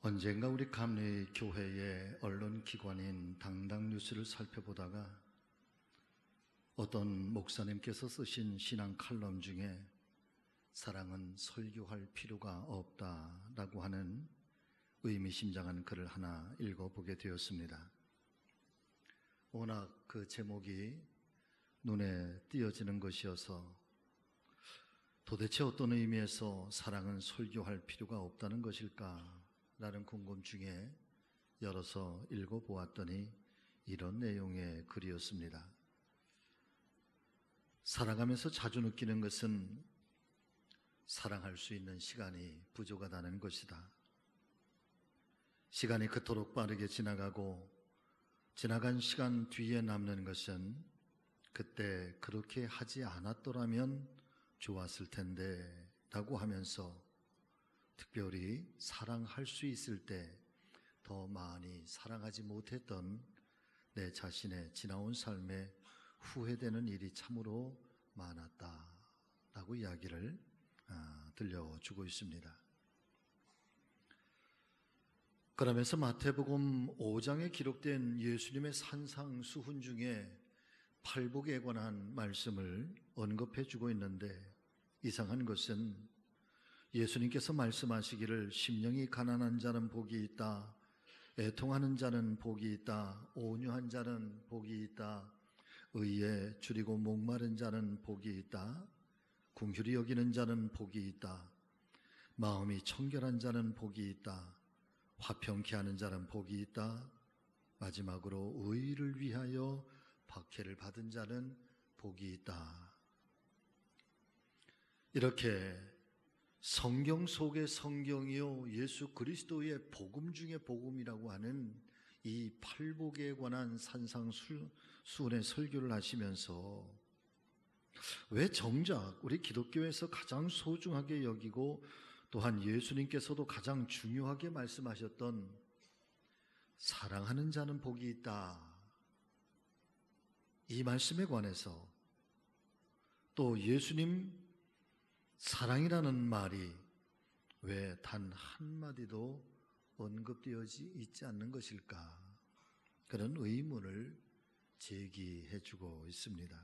언젠가 우리 감리 교회의 언론기관인 당당뉴스를 살펴보다가 어떤 목사님께서 쓰신 신앙 칼럼 중에 사랑은 설교할 필요가 없다라고 하는 의미심장한 글을 하나 읽어보게 되었습니다. 워낙 그 제목이 눈에 띄어지는 것이어서 도대체 어떤 의미에서 사랑은 설교할 필요가 없다는 것일까? 라는 궁금증에 열어서 읽어보았더니 이런 내용의 글이었습니다. 살아가면서 자주 느끼는 것은 사랑할 수 있는 시간이 부족하다는 것이다. 시간이 그토록 빠르게 지나가고 지나간 시간 뒤에 남는 것은 그때 그렇게 하지 않았더라면 좋았을 텐데 라고 하면서 특별히 사랑할 수 있을 때 더 많이 사랑하지 못했던 내 자신의 지나온 삶에 후회되는 일이 참으로 많았다라고 이야기를 들려주고 있습니다. 그러면서 마태복음 5장에 기록된 예수님의 산상수훈 중에 팔복에 관한 말씀을 언급해 주고 있는데 이상한 것은 예수님께서 말씀하시기를 심령이 가난한 자는 복이 있다, 애통하는 자는 복이 있다, 온유한 자는 복이 있다, 의에 줄이고 목마른 자는 복이 있다, 긍휼히 여기는 자는 복이 있다, 마음이 청결한 자는 복이 있다, 화평케 하는 자는 복이 있다, 마지막으로 의를 위하여 박해를 받은 자는 복이 있다. 이렇게 성경 속의 성경이요 예수 그리스도의 복음 중에 복음이라고 하는 이 팔복에 관한 산상수훈의 설교를 하시면서 왜 정작 우리 기독교에서 가장 소중하게 여기고 또한 예수님께서도 가장 중요하게 말씀하셨던 사랑하는 자는 복이 있다, 이 말씀에 관해서 또 예수님 사랑이라는 말이 왜 단 한마디도 언급되어지 있지 않는 것일까? 그런 의문을 제기해 주고 있습니다.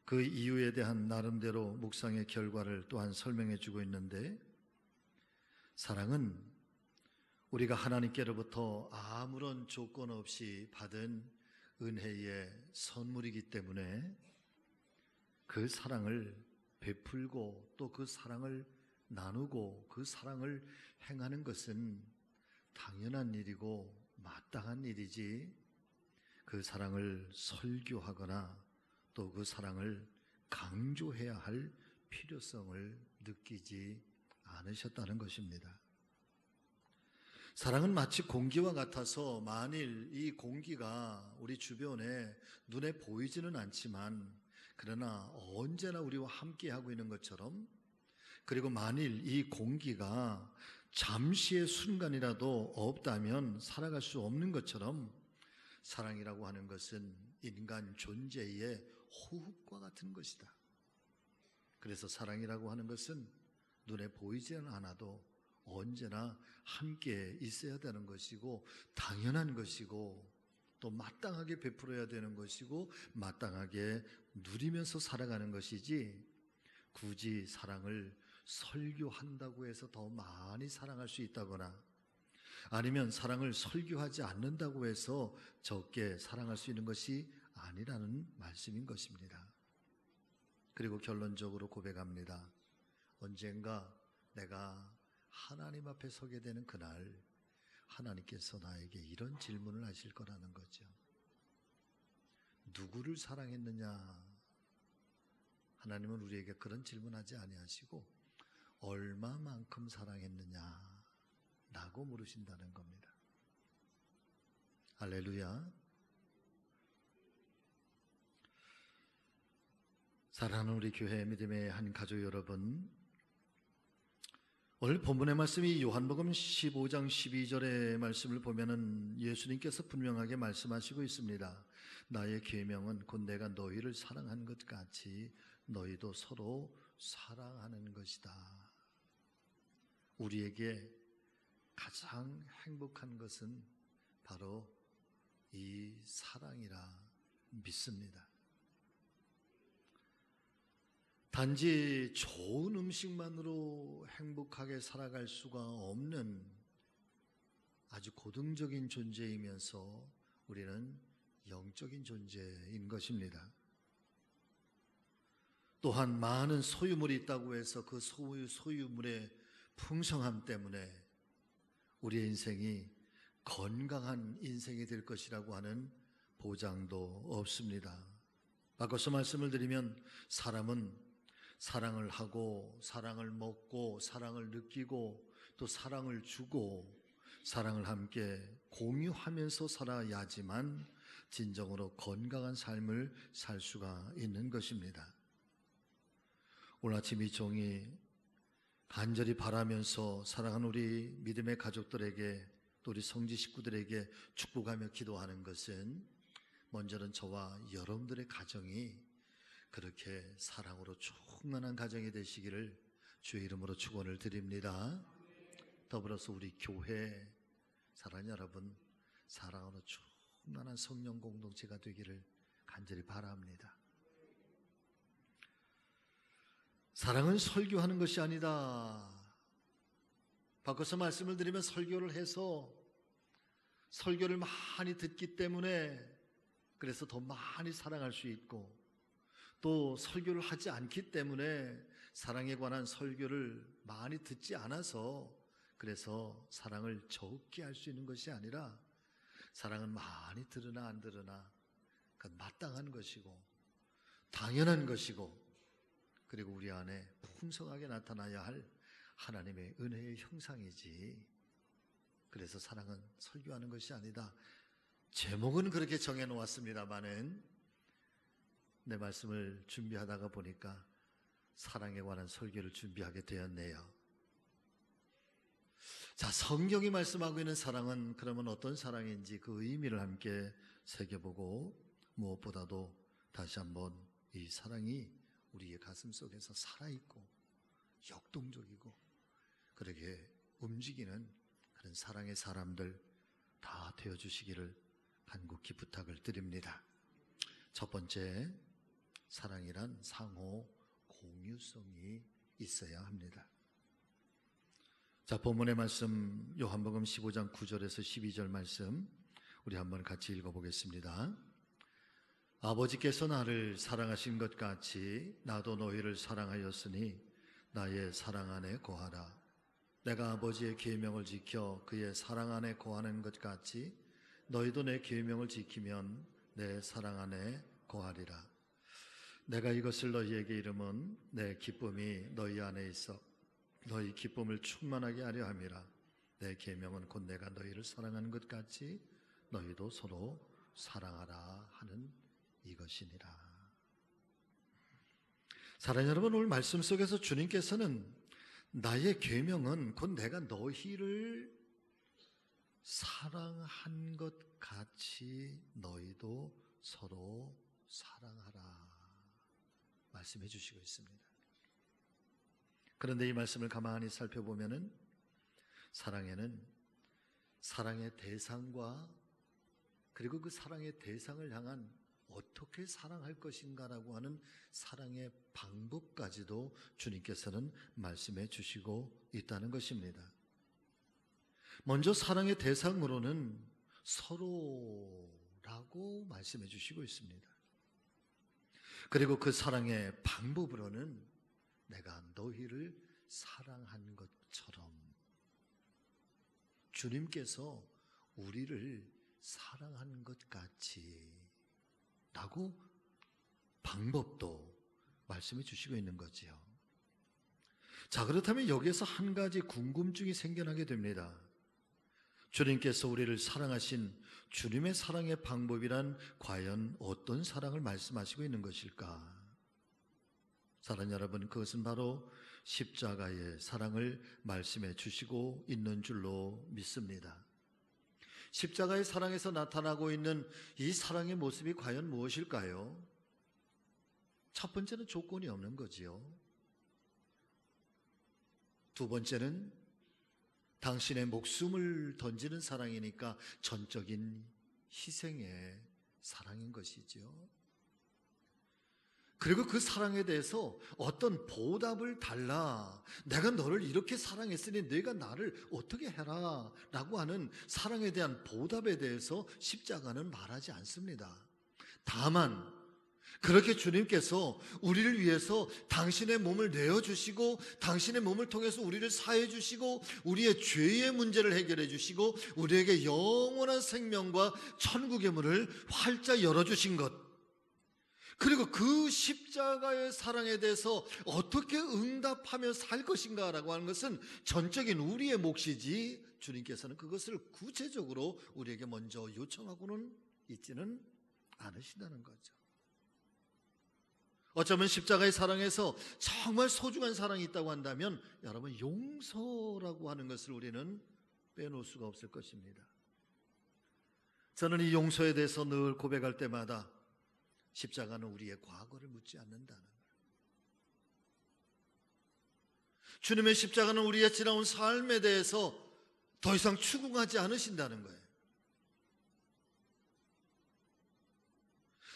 그 이유에 대한 나름대로 묵상의 결과를 또한 설명해 주고 있는데, 사랑은 우리가 하나님께로부터 아무런 조건 없이 받은 은혜의 선물이기 때문에 그 사랑을 베풀고 또 그 사랑을 나누고 그 사랑을 행하는 것은 당연한 일이고 마땅한 일이지, 그 사랑을 설교하거나 또 그 사랑을 강조해야 할 필요성을 느끼지 않으셨다는 것입니다. 사랑은 마치 공기와 같아서 만일 이 공기가 우리 주변에 눈에 보이지는 않지만 그러나 언제나 우리와 함께하고 있는 것처럼, 그리고 만일 이 공기가 잠시의 순간이라도 없다면 살아갈 수 없는 것처럼 사랑이라고 하는 것은 인간 존재의 호흡과 같은 것이다. 그래서 사랑이라고 하는 것은 눈에 보이지는 않아도 언제나 함께 있어야 되는 것이고 당연한 것이고 또 마땅하게 베풀어야 되는 것이고 마땅하게 누리면서 살아가는 것이지, 굳이 사랑을 설교한다고 해서 더 많이 사랑할 수 있다거나 아니면 사랑을 설교하지 않는다고 해서 적게 사랑할 수 있는 것이 아니라는 말씀인 것입니다. 그리고 결론적으로 고백합니다. 언젠가 내가 하나님 앞에 서게 되는 그날 하나님께서 나에게 이런 질문을 하실 거라는 거죠. 누구를 사랑했느냐? 하나님은 우리에게 그런 질문하지 아니하시고 얼마만큼 사랑했느냐? 라고 물으신다는 겁니다. 할렐루야. 사랑하는 우리 교회 믿음의 한 가족 여러분, 오늘 본문의 말씀이 요한복음 15장 12절의 말씀을 보면은 예수님께서 분명하게 말씀하시고 있습니다. 나의 계명은 곧 내가 너희를 사랑한 것 같이 너희도 서로 사랑하는 것이다. 우리에게 가장 행복한 것은 바로 이 사랑이라 믿습니다. 단지 좋은 음식만으로 행복하게 살아갈 수가 없는 아주 고등적인 존재이면서 우리는 영적인 존재인 것입니다. 또한 많은 소유물이 있다고 해서 그 소유물의 풍성함 때문에 우리의 인생이 건강한 인생이 될 것이라고 하는 보장도 없습니다. 바꿔서 말씀을 드리면 사람은 사랑을 하고 사랑을 먹고 사랑을 느끼고 또 사랑을 주고 사랑을 함께 공유하면서 살아야지만 진정으로 건강한 삶을 살 수가 있는 것입니다. 오늘 아침 이 종이 간절히 바라면서 사랑하는 우리 믿음의 가족들에게 또 우리 성지 식구들에게 축복하며 기도하는 것은 먼저는 저와 여러분들의 가정이 그렇게 사랑으로 충만한 가정이 되시기를 주의 이름으로 축원을 드립니다. 더불어서 우리 교회 사랑하는 여러분 사랑으로 충만한 성령 공동체가 되기를 간절히 바랍니다. 사랑은 설교하는 것이 아니다. 바꿔서 말씀을 드리면 설교를 해서 설교를 많이 듣기 때문에 그래서 더 많이 사랑할 수 있고 또 설교를 하지 않기 때문에 사랑에 관한 설교를 많이 듣지 않아서 그래서 사랑을 적게 할 수 있는 것이 아니라 사랑은 많이 들으나 안 들으나 그건 마땅한 것이고 당연한 것이고 그리고 우리 안에 풍성하게 나타나야 할 하나님의 은혜의 형상이지. 그래서 사랑은 설교하는 것이 아니다. 제목은 그렇게 정해놓았습니다마는 내 말씀을 준비하다가 보니까 사랑에 관한 설교를 준비하게 되었네요. 자, 성경이 말씀하고 있는 사랑은 그러면 어떤 사랑인지 그 의미를 함께 새겨보고 무엇보다도 다시 한번 이 사랑이 우리의 가슴 속에서 살아있고 역동적이고 그렇게 움직이는 그런 사랑의 사람들 다 되어주시기를 간곡히 부탁을 드립니다. 첫 번째, 사랑이란 상호 공유성이 있어야 합니다. 자, 본문의 말씀 요한복음 15장 9절에서 12절 말씀 우리 한번 같이 읽어보겠습니다. 아버지께서 나를 사랑하신 것 같이 나도 너희를 사랑하였으니 나의 사랑 안에 거하라. 내가 아버지의 계명을 지켜 그의 사랑 안에 거하는 것 같이 너희도 내 계명을 지키면 내 사랑 안에 거하리라. 내가 이것을 너희에게 이름은 내 기쁨이 너희 안에 있어 너희 기쁨을 충만하게 하려 함이라. 내 계명은 곧 내가 너희를 사랑하는 것 같이 너희도 서로 사랑하라 하는 이것이니라. 사랑하는 여러분, 오늘 말씀 속에서 주님께서는 나의 계명은 곧 내가 너희를 사랑한 것 같이 너희도 서로 사랑하라 말씀해 주시고 있습니다. 그런데 이 말씀을 가만히 살펴보면은 사랑에는 사랑의 대상과 그리고 그 사랑의 대상을 향한 어떻게 사랑할 것인가라고 하는 사랑의 방법까지도 주님께서는 말씀해 주시고 있다는 것입니다. 먼저 사랑의 대상으로는 서로라고 말씀해 주시고 있습니다. 그리고 그 사랑의 방법으로는 내가 너희를 사랑한 것처럼 주님께서 우리를 사랑한 것 같이 라고 방법도 말씀해 주시고 있는 거지요. 자, 그렇다면 여기에서 한 가지 궁금증이 생겨나게 됩니다. 주님께서 우리를 사랑하신 주님의 사랑의 방법이란 과연 어떤 사랑을 말씀하시고 있는 것일까? 사랑하는 여러분, 그것은 바로 십자가의 사랑을 말씀해 주시고 있는 줄로 믿습니다. 십자가의 사랑에서 나타나고 있는 이 사랑의 모습이 과연 무엇일까요? 첫 번째는 조건이 없는 거지요. 두 번째는 당신의 목숨을 던지는 사랑이니까 전적인 희생의 사랑인 것이죠. 그리고 그 사랑에 대해서 어떤 보답을 달라, 내가 너를 이렇게 사랑했으니 네가 나를 어떻게 해라 라고 하는 사랑에 대한 보답에 대해서 십자가는 말하지 않습니다. 다만 그렇게 주님께서 우리를 위해서 당신의 몸을 내어주시고 당신의 몸을 통해서 우리를 사해 주시고 우리의 죄의 문제를 해결해 주시고 우리에게 영원한 생명과 천국의 문을 활짝 열어주신 것, 그리고 그 십자가의 사랑에 대해서 어떻게 응답하며 살 것인가 라고 하는 것은 전적인 우리의 몫이지, 주님께서는 그것을 구체적으로 우리에게 먼저 요청하고는 있지는 않으신다는 거죠. 어쩌면 십자가의 사랑에서 정말 소중한 사랑이 있다고 한다면 여러분, 용서라고 하는 것을 우리는 빼놓을 수가 없을 것입니다. 저는 이 용서에 대해서 늘 고백할 때마다 십자가는 우리의 과거를 묻지 않는다는 거예요. 주님의 십자가는 우리의 지나온 삶에 대해서 더 이상 추궁하지 않으신다는 거예요.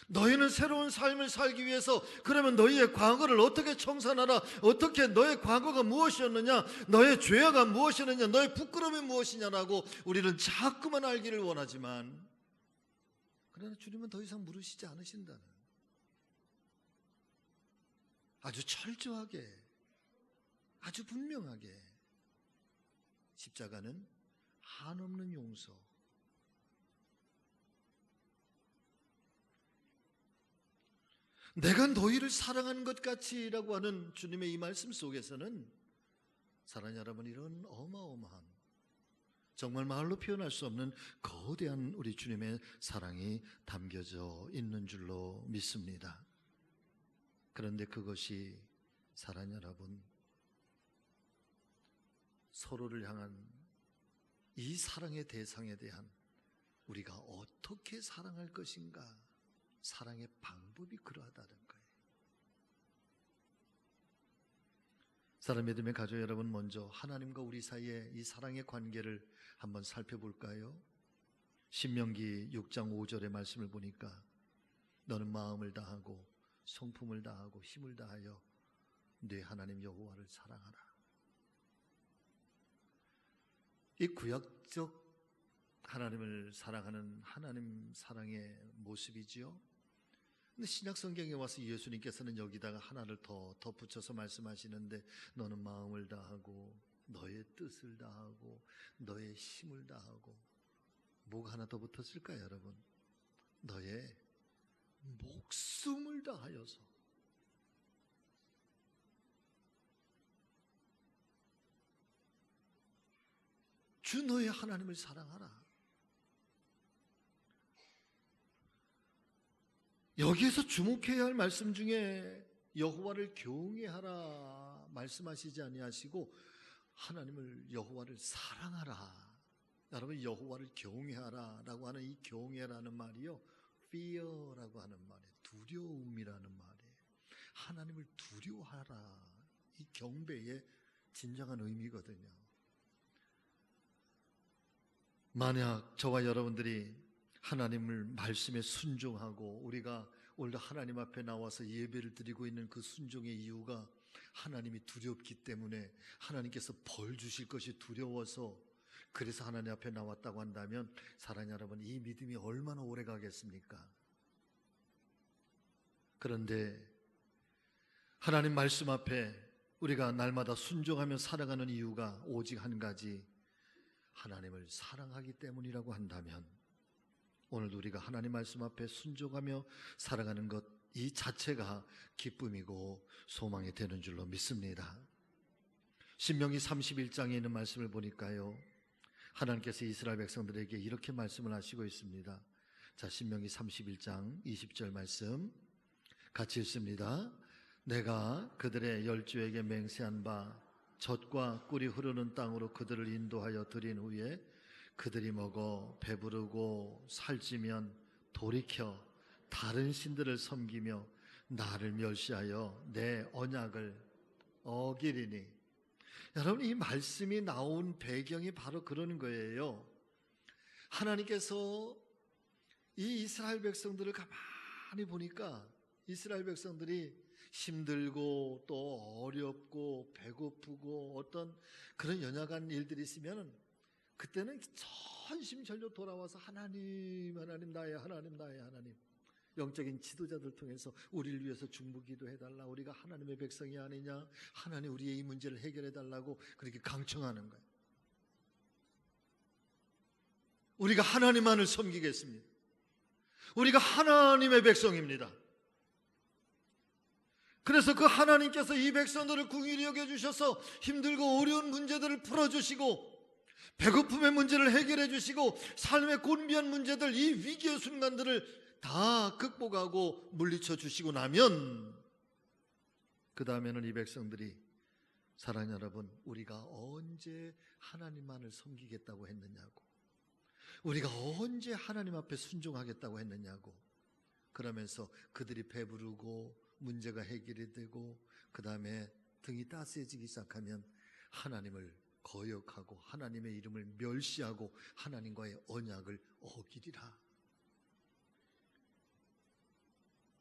너희는 새로운 삶을 살기 위해서 그러면 너희의 과거를 어떻게 청산하라, 어떻게 너의 과거가 무엇이었느냐, 너의 죄가 무엇이었느냐, 너의 부끄러움이 무엇이냐라고 우리는 자꾸만 알기를 원하지만, 그러나 주님은 더 이상 물으시지 않으신다는, 아주 철저하게, 아주 분명하게 십자가는 한없는 용서, 내가 너희를 사랑한 것 같이라고 하는 주님의 이 말씀 속에서는 사랑하는 여러분, 이런 어마어마한, 정말 말로 표현할 수 없는 거대한 우리 주님의 사랑이 담겨져 있는 줄로 믿습니다. 그런데 그것이 사랑하는 여러분, 서로를 향한 이 사랑의 대상에 대한 우리가 어떻게 사랑할 것인가, 사랑의 방법이 그러하다는 거예요. 사랑 믿음의 가족 여러분, 먼저 하나님과 우리 사이의 이 사랑의 관계를 한번 살펴볼까요? 신명기 6장 5절의 말씀을 보니까 너는 마음을 다하고 성품을 다하고 힘을 다하여 네 하나님 여호와를 사랑하라. 이 구약적 하나님을 사랑하는 하나님 사랑의 모습이지요. 근데 신약 성경에 와서 예수님께서는 여기다가 하나를 더 덧붙여서 말씀하시는데, 너는 마음을 다하고 너의 뜻을 다하고 너의 힘을 다하고, 뭐가 하나 더 붙었을까요 여러분? 너의 목숨을 다하여서. 주 너의 하나님을 사랑하라. 여기에서 주목해야 할 말씀 중에 여호와를 경외하라 말씀하시지 아니하시고 하나님을, 여호와를 사랑하라. 여러분, 여호와를 경외하라 라고 하는 이 경외라는 말이요, fear라고 하는 말이에요. 두려움이라는 말이에요. 하나님을 두려워하라, 이 경배의 진정한 의미거든요. 만약 저와 여러분들이 하나님을 말씀에 순종하고 우리가 오늘 하나님 앞에 나와서 예배를 드리고 있는 그 순종의 이유가 하나님이 두렵기 때문에, 하나님께서 벌 주실 것이 두려워서 그래서 하나님 앞에 나왔다고 한다면, 사랑하는 여러분, 이 믿음이 얼마나 오래 가겠습니까? 그런데 하나님 말씀 앞에 우리가 날마다 순종하며 살아가는 이유가 오직 한 가지, 하나님을 사랑하기 때문이라고 한다면, 오늘도 우리가 하나님 말씀 앞에 순종하며 살아가는 것 이 자체가 기쁨이고 소망이 되는 줄로 믿습니다. 신명기 31장에 있는 말씀을 보니까요, 하나님께서 이스라엘 백성들에게 이렇게 말씀을 하시고 있습니다. 자, 신명기 31장 20절 말씀 같이 읽습니다. 내가 그들의 열조에게 맹세한 바 젖과 꿀이 흐르는 땅으로 그들을 인도하여 드린 후에 그들이 먹어 배부르고 살찌면 돌이켜 다른 신들을 섬기며 나를 멸시하여 내 언약을 어기리니. 여러분, 이 말씀이 나온 배경이 바로 그런 거예요. 하나님께서 이 이스라엘 백성들을 가만히 보니까 이스라엘 백성들이 힘들고 또 어렵고 배고프고 어떤 그런 연약한 일들이 있으면 그때는 전심전력 돌아와서 하나님, 하나님, 나의 하나님, 나의 하나님, 영적인 지도자들 통해서 우리를 위해서 중보기도 해달라, 우리가 하나님의 백성이 아니냐, 하나님 우리의 이 문제를 해결해달라고 그렇게 강청하는 거예요. 우리가 하나님만을 섬기겠습니다. 우리가 하나님의 백성입니다. 그래서 그 하나님께서 이 백성들을 긍휼히 여겨주셔서 힘들고 어려운 문제들을 풀어주시고 배고픔의 문제를 해결해 주시고 삶의 곤비한 문제들, 이 위기의 순간들을 다 극복하고 물리쳐 주시고 나면 그 다음에는 이 백성들이, 사랑하는 여러분, 우리가 언제 하나님만을 섬기겠다고 했느냐고, 우리가 언제 하나님 앞에 순종하겠다고 했느냐고, 그러면서 그들이 배부르고 문제가 해결이 되고 그 다음에 등이 따스해지기 시작하면 하나님을 거역하고 하나님의 이름을 멸시하고 하나님과의 언약을 어기리라.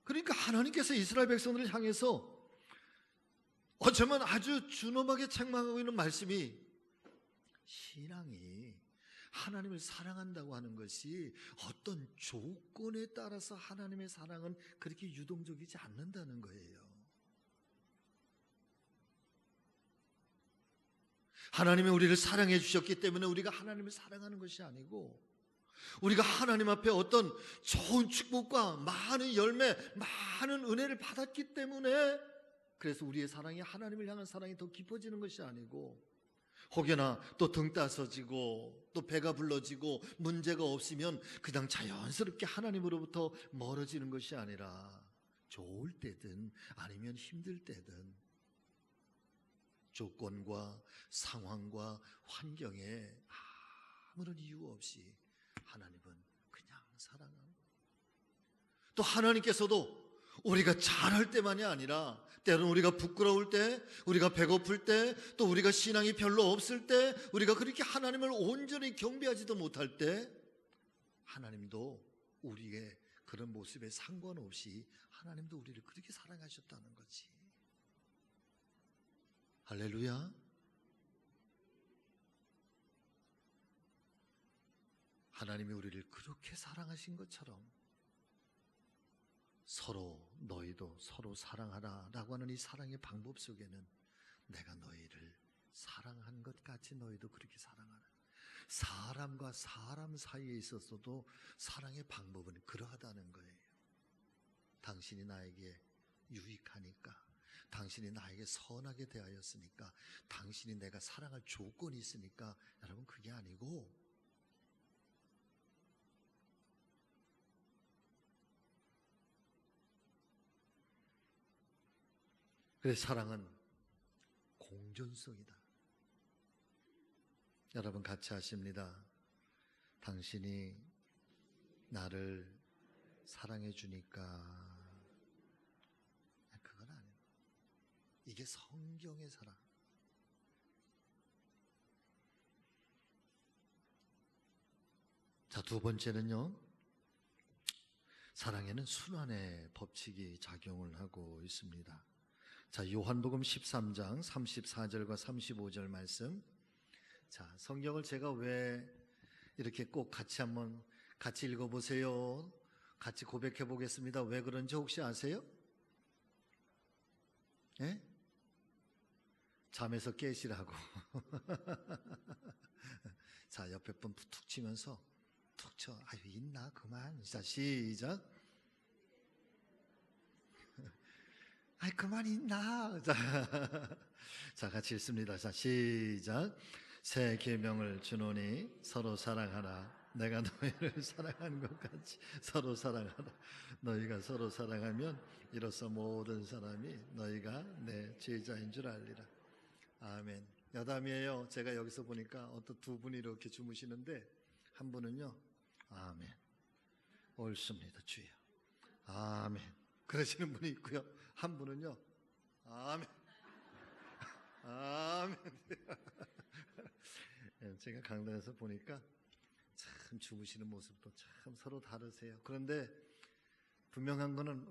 그러니까 하나님께서 이스라엘 백성들을 향해서 어쩌면 아주 준엄하게 책망하고 있는 말씀이, 신앙이 하나님을 사랑한다고 하는 것이 어떤 조건에 따라서 하나님의 사랑은 그렇게 유동적이지 않는다는 거예요. 하나님이 우리를 사랑해 주셨기 때문에 우리가 하나님을 사랑하는 것이 아니고, 우리가 하나님 앞에 어떤 좋은 축복과 많은 열매, 많은 은혜를 받았기 때문에, 그래서 우리의 사랑이, 하나님을 향한 사랑이 더 깊어지는 것이 아니고, 혹여나 또 등 따서지고 또 배가 불러지고 문제가 없으면 그냥 자연스럽게 하나님으로부터 멀어지는 것이 아니라, 좋을 때든 아니면 힘들 때든 조건과 상황과 환경에 아무런 이유 없이 하나님은 그냥 사랑하는, 또 하나님께서도 우리가 잘할 때만이 아니라 때로는 우리가 부끄러울 때, 우리가 배고플 때, 또 우리가 신앙이 별로 없을 때, 우리가 그렇게 하나님을 온전히 경배하지도 못할 때, 하나님도 우리의 그런 모습에 상관없이 하나님도 우리를 그렇게 사랑하셨다는 거지. 할렐루야. 하나님이 우리를 그렇게 사랑하신 것처럼 서로, 너희도 서로 사랑하라 라고 하는 이 사랑의 방법 속에는 내가 너희를 사랑한 것 같이 너희도 그렇게 사랑하라. 사람과 사람 사이에 있어서도 사랑의 방법은 그러하다는 거예요. 당신이 나에게 유익하니까, 당신이 나에게 선하게 대하였으니까, 당신이 내가 사랑할 조건이 있으니까, 여러분, 그게 아니고, 그래서 사랑은 공존성이다. 여러분 같이 하십니다. 당신이 나를 사랑해 주니까. 그건 아니에요. 이게 성경의 사랑. 자, 두 번째는요, 사랑에는 순환의 법칙이 작용을 하고 있습니다. 자, 요한복음 13장 34절과 35절 말씀. 자, 성경을 제가 왜 이렇게 꼭 같이 읽어보세요, 같이 고백해 보겠습니다. 왜 그런지 혹시 아세요? 예? 잠에서 깨시라고. 자, 옆에 분 툭 치면서 툭 쳐. 아유, 있나? 그만. 자, 시작. 아이, 그만 있나? 자, 같이 읽습니다. 자, 시작. 새 계명을 주노니 서로 사랑하라. 내가 너희를 사랑하는 것 같이 서로 사랑하라. 너희가 서로 사랑하면 이로써 모든 사람이 너희가 내 제자인 줄 알리라. 아멘. 여담이에요. 제가 여기서 보니까 어떤 두 분이 이렇게 주무시는데, 한 분은요, 아멘, 옳습니다 주여, 아멘, 그러시는 분이 있고요, 한 분은요, 아멘, 아멘. 제가 강단에서 보니까 참 주무시는 모습도 참 서로 다르세요. 그런데 분명한 거는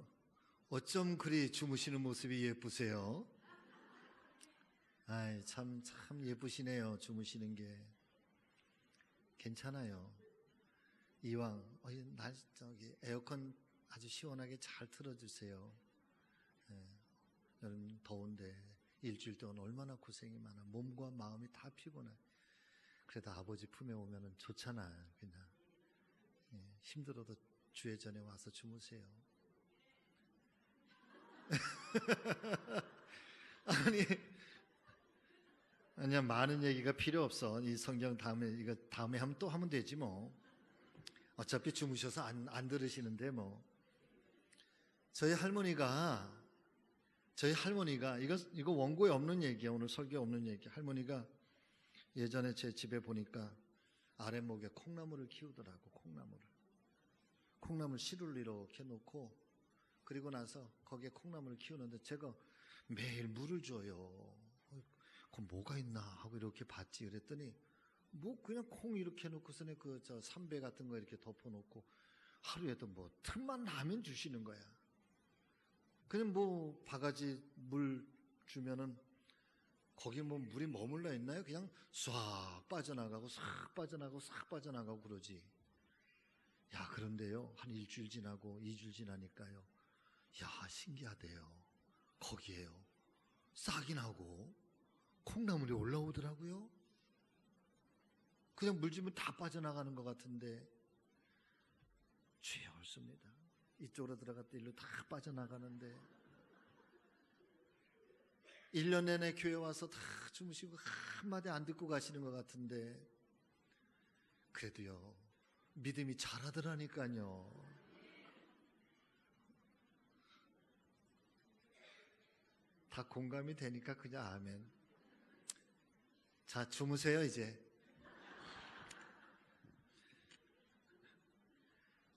어쩜 그리 주무시는 모습이 예쁘세요? 아이, 참 예쁘시네요. 주무시는 게. 괜찮아요. 이왕, 에어컨 아주 시원하게 잘 틀어주세요. 여름 더운데 일주일 동안 얼마나 고생이 많아. 몸과 마음이 다 피곤해. 그래도 아버지 품에 오면은 좋잖아요. 그냥 힘들어도 주의 전에 와서 주무세요. 아니야, 많은 얘기가 필요 없어. 이 성경 이거 다음에 하면 또 하면 되지 뭐. 어차피 주무셔서 안 들으시는데 뭐. 저희 할머니가 이거 원고에 없는 얘기야. 오늘 설교에 없는 얘기. 할머니가 예전에 제 집에 보니까 아랫목에 콩나물을 키우더라고. 콩나물 씨를 이렇게 놓고, 그리고 나서 거기에 콩나물을 키우는데 제가 매일 물을 줘요. 그럼 뭐가 있나 하고 이렇게 봤지. 그랬더니 뭐 그냥 콩 이렇게 놓고서는 삼배 같은 거 이렇게 덮어놓고 하루에도 뭐 틈만 나면 주시는 거야. 그냥 뭐 바가지 물 주면은 거기 뭐 물이 머물러 있나요? 그냥 싹 빠져나가고 싹 빠져나가고 그러지. 야, 그런데요, 한 일주일 지나고 2주일 지나니까요, 야, 신기하대요. 거기에요, 싹이 나고 콩나물이 올라오더라고요. 그냥 물 주면 다 빠져나가는 것 같은데 죄 없습니다. 이쪽으로 들어갔다 일로 다 빠져나가는데 1년 내내 교회 와서 다 주무시고 한마디 안 듣고 가시는 것 같은데 그래도요, 믿음이 자라더라니까요. 다 공감이 되니까 그냥 아멘. 자, 주무세요 이제.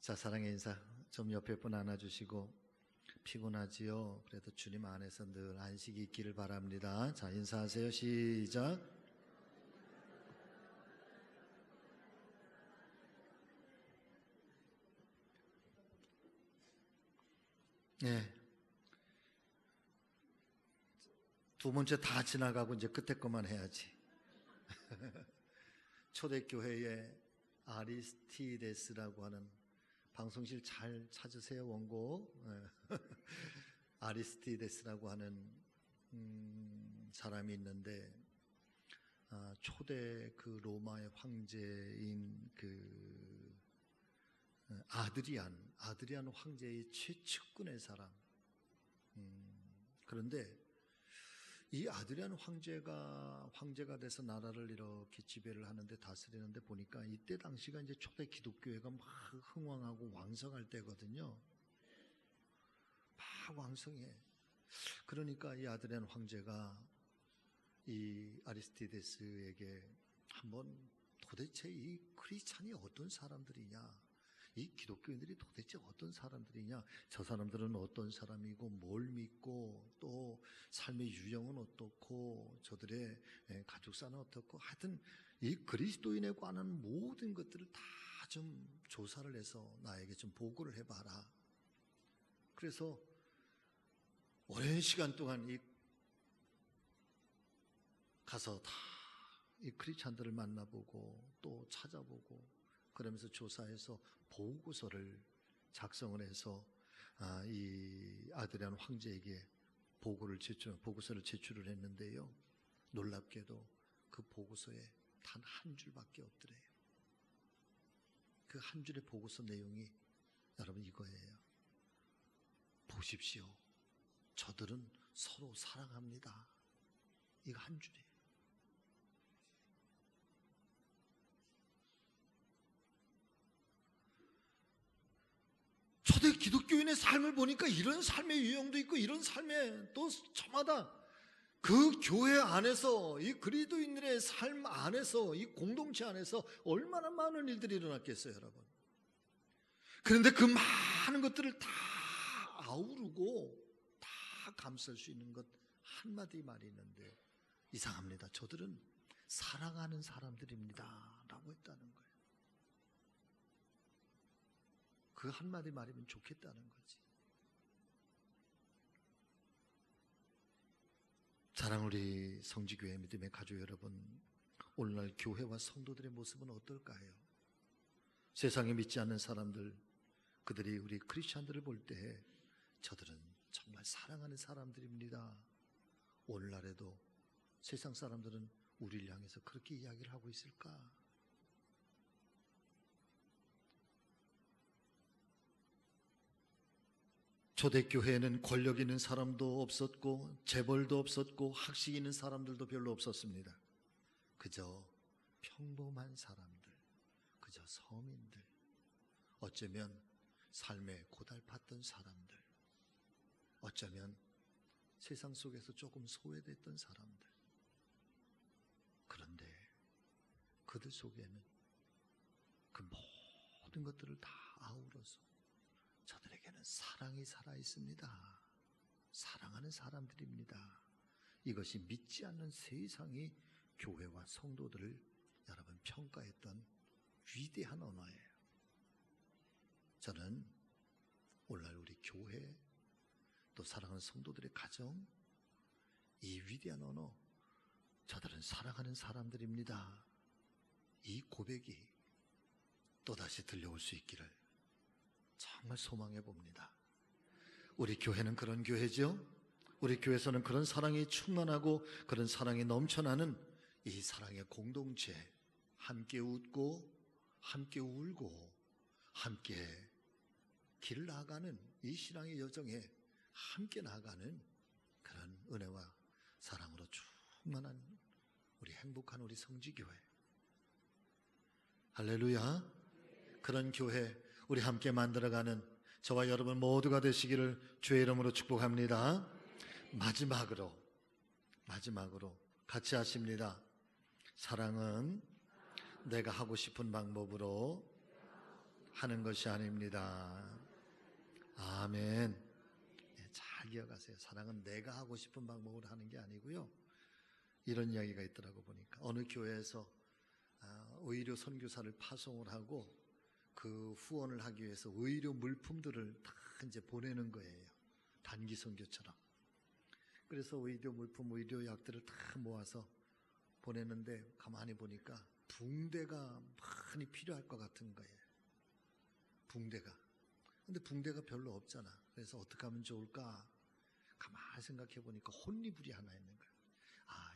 자, 사랑의 인사 좀 옆에 분 안아주시고, 피곤하지요? 그래도 주님 안에서 늘 안식이 있기를 바랍니다. 자, 인사하세요. 시작. 네. 두 번째 다 지나가고 이제 끝에 것만 해야지. 초대교회에 아리스티데스라고 하는, 방송실 잘 찾으세요, 원고. 아리스티데스라고 하는 사람이 있는데, 초대 그 로마의 황제인 그 아드리안 황제의 최측근의 사람. 그런데 이 아드리안 황제가 돼서 나라를 이렇게 지배를 하는데, 다스리는데 보니까 이때 당시가 이제 초대 기독교회가 막 흥왕하고 왕성할 때거든요. 막 왕성해. 그러니까 이 아드리안 황제가 이 아리스티데스에게 한번 도대체 이 크리스찬이 어떤 사람들이냐, 이 기독교인들이 도대체 어떤 사람들이냐, 저 사람들은 어떤 사람이고 뭘 믿고 또 삶의 유형은 어떻고 저들의 가족사는 어떻고, 하여튼 이 그리스도인에 관한 모든 것들을 다 좀 조사를 해서 나에게 좀 보고를 해봐라. 그래서 오랜 시간 동안 가서 다 이 크리스찬들을 만나보고 또 찾아보고 그러면서 조사해서 보고서를 작성을 해서 이 아드리안 황제에게 보고서를 제출을 했는데요, 놀랍게도 그 보고서에 단 한 줄밖에 없더래요. 그 한 줄의 보고서 내용이 여러분 이거예요. 보십시오, 저들은 서로 사랑합니다. 이거 한 줄이에요. 초대 기독교인의 삶을 보니까 이런 삶의 유형도 있고, 이런 삶에 또 저마다 그 교회 안에서, 이 그리스도인들의 삶 안에서, 이 공동체 안에서 얼마나 많은 일들이 일어났겠어요, 여러분. 그런데 그 많은 것들을 다 아우르고 다 감쌀 수 있는 것 한마디 말이 있는데, 이상합니다. 저들은 사랑하는 사람들입니다 라고 했다는 거예요. 그 한마디 말이면 좋겠다는 거지. 사랑 우리 성지교회 믿음의 가족 여러분, 오늘날 교회와 성도들의 모습은 어떨까요? 세상에 믿지 않는 사람들, 그들이 우리 크리스찬들을 볼 때 저들은 정말 사랑하는 사람들입니다. 오늘날에도 세상 사람들은 우리를 향해서 그렇게 이야기를 하고 있을까? 초대교회에는 권력 있는 사람도 없었고 재벌도 없었고 학식 있는 사람들도 별로 없었습니다. 그저 평범한 사람들, 그저 서민들, 어쩌면 삶에 고달팠던 사람들, 어쩌면 세상 속에서 조금 소외됐던 사람들. 그런데 그들 속에는 그 모든 것들을 다 아우러서 저들에게는 사랑이 살아있습니다. 사랑하는 사람들입니다. 이것이 믿지 않는 세상이 교회와 성도들을 여러분 평가했던 위대한 언어예요. 저는 오늘날 우리 교회 또 사랑하는 성도들의 가정, 이 위대한 언어, 저들은 사랑하는 사람들입니다. 이 고백이 또다시 들려올 수 있기를 정말 소망해 봅니다. 우리 교회는 그런 교회죠. 우리 교회에서는 그런 사랑이 충만하고 그런 사랑이 넘쳐나는 이 사랑의 공동체, 함께 웃고 함께 울고 함께 길을 나아가는 이 신앙의 여정에 함께 나아가는 그런 은혜와 사랑으로 충만한 우리 행복한 우리 성지교회, 할렐루야. 그런 교회 우리 함께 만들어가는 저와 여러분 모두가 되시기를 주의 이름으로 축복합니다. 마지막으로 같이 하십니다. 사랑은 내가 하고 싶은 방법으로 하는 것이 아닙니다. 아멘. 잘 기억하세요. 사랑은 내가 하고 싶은 방법으로 하는 게 아니고요. 이런 이야기가 있더라고 보니까 어느 교회에서 의료 선교사를 파송을 하고 그 후원을 하기 위해서 의료 물품들을 다 이제 보내는 거예요. 단기 선교처럼. 그래서 의료 물품, 의료 약들을 다 모아서 보내는데 가만히 보니까 붕대가 많이 필요할 것 같은 거예요. 붕대가. 근데 붕대가 별로 없잖아. 그래서 어떻게 하면 좋을까? 가만히 생각해 보니까 혼이불이 하나 있는 거야.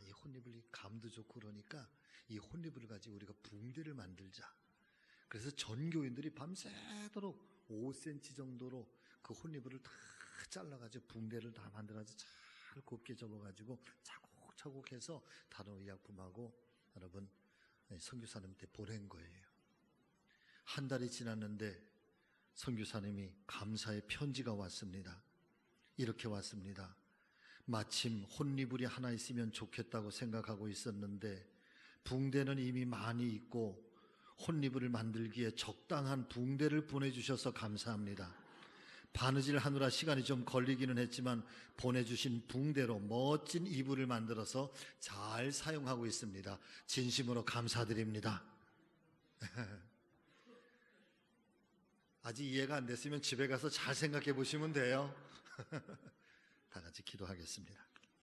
이 혼이불이 감도 좋고 그러니까 이 혼이불을 가지고 우리가 붕대를 만들자. 그래서 전 교인들이 밤새도록 5cm 정도로 그 혼이불을 다 잘라가지고 붕대를 다 만들어가지고 잘 곱게 접어가지고 차곡차곡 해서 다른 의약품하고 여러분 선교사님한테 보낸 거예요. 한 달이 지났는데 선교사님이 감사의 편지가 왔습니다. 이렇게 왔습니다. 마침 혼이불이 하나 있으면 좋겠다고 생각하고 있었는데 붕대는 이미 많이 있고 혼이불을 만들기에 적당한 붕대를 보내주셔서 감사합니다. 바느질 하느라 시간이 좀 걸리기는 했지만 보내주신 붕대로 멋진 이불을 만들어서 잘 사용하고 있습니다. 진심으로 감사드립니다. 아직 이해가 안 됐으면 집에 가서 잘 생각해 보시면 돼요. 다 같이 기도하겠습니다.